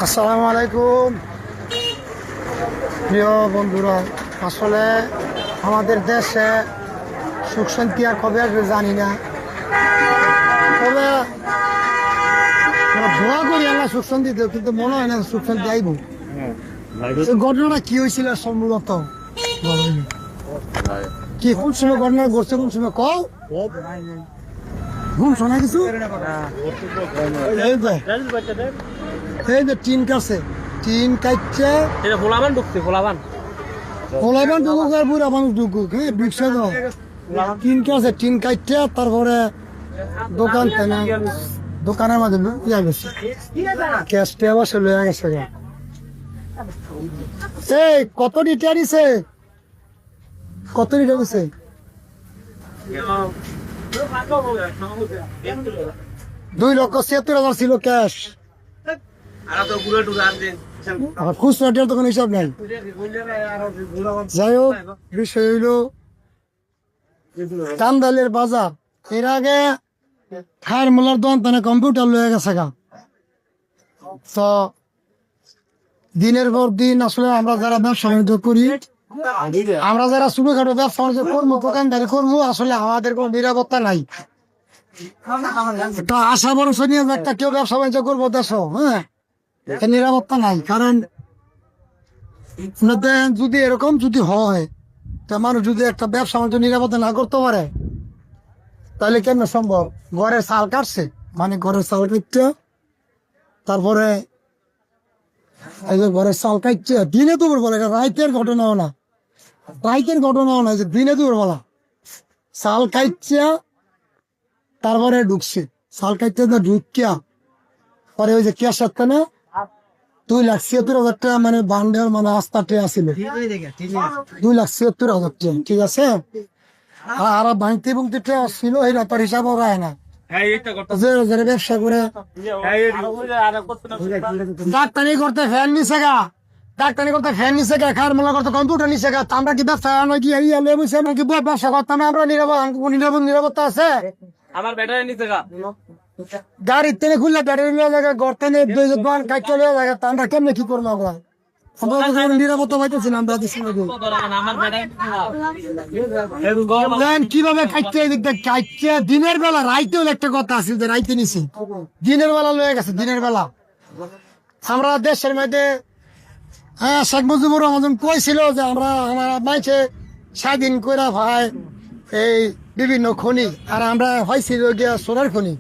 আসসালামু আলাইকুম প্রিয় বন্ধুরা। আসলে আমাদের দেশে সুখ শান্তি আর কবে আসবে জানি না, তবে দোয়া করি আল্লাহ সুখ শান্তি দেব, কিন্তু মনে হয় না সুখ শান্তি আইব। ঘটনাটা কি হয়েছিল সম্ভবত কি কোন সময় ঘটনা ঘটছে, কোন সময় কও ঘুম শোনা কিছু? এই যে টিন কাছে টিন কাটছে, পোলাবান ঢুকুক আর বুড়া মানুষ ঢুকুক, হ্যাঁ রিক্সা দাও টিন কাছে টিন কাটছে, তারপরে দোকান দোকানের মাঝে ইয়া গেছে, ক্যাশটা আবার সে লয়ে গেছে। এই কত রিটার দিছে, কত রিটার দিছে? 2,76,000 ছিল ক্যাশ, খুচরা টিয়ার তখন হিসাব নাই। যাই হোক, বিষয় হইল কান্দালের বাজার। এর আগে খায়ের মোল্লার দোকানে কম্পিউটার লয়ে গেছে গা। তো দিনের পর দিন আসলে আমরা যারা ব্যবসা বাণিজ্য করি, আমরা যারা ছোটখাটো ব্যবসা বাণিজ্য করবো, দোকানদারি করবো, আসলে আমাদের কোনো নিরাপত্তা নাই। তো আশা ভরসা নিয়ে একটা কেউ ব্যবসা বাণিজ্য করবো দেশ, হ্যাঁ নিরাপত্তা নাই। কারণ যদি এরকম যদি হয়, তা মানুষ যদি একটা ব্যবসা বাণিজ্য নিরাপত্তা না করতে পারে, তাহলে কেন সম্ভব? ঘরের চাল কাটছে, মানে ঘরের চাল কাটছে, তারপরে এই যে ঘরের চাল কাটছে দিনে দুপুর বলে, রাইতের ঘটনাও না, রাইতের ঘটনাও না, যে দিনে দুপুর বলা চাল কাটছে, তারপরে ঢুকছে চাল কাটতে ঢুকিয়া পরে ওই যে ক্যাশ আসতে না 2,76,000 টাকা, মানে বান্ডেল মানে আস্তা ট্রে আসছিল 2,76,000 টাকা, ঠিক আছে। আর বাংতি বুংতি ট্রে আসছিল, এই তার হিসাব হয় না। ব্যবসা করে ডাক্তারি করতে ফ্যান নিছে গা, ডাক্তারি করতে ফ্যান নিছে গা, খার মোলা করতে কম্পিউটার নিছে গা। আমরা কি ব্যবসা কি নাকি ব্যবসা করতাম? আমরা নিরাপত্তা আছে? আমার ব্যাটারি নিতে গা গাড়ির তেনে খুললে ব্যাটারি নিয়ে জায়গা, গর্তানে কাটতে জায়গা, আমরা কেমনে কি করবো? আমরা নিরাপত্তা পাইতেছি না, আমরা কিভাবে কাটছে কাটছে দিনের বেলা, রাইতে হলে একটা কথা আছে যে রাইতে নিছে, দিনের বেলা লয়ে গেছে, দিনের বেলা। আমরা দেশের মধ্যে শেখ মুজিবুর রহমান কইছিল যে আমরা মাইছে স্বাধীন করে ভাই এই বিভিন্ন খনি, আর আমরা হয়েছিল গিয়া সোনার খনি।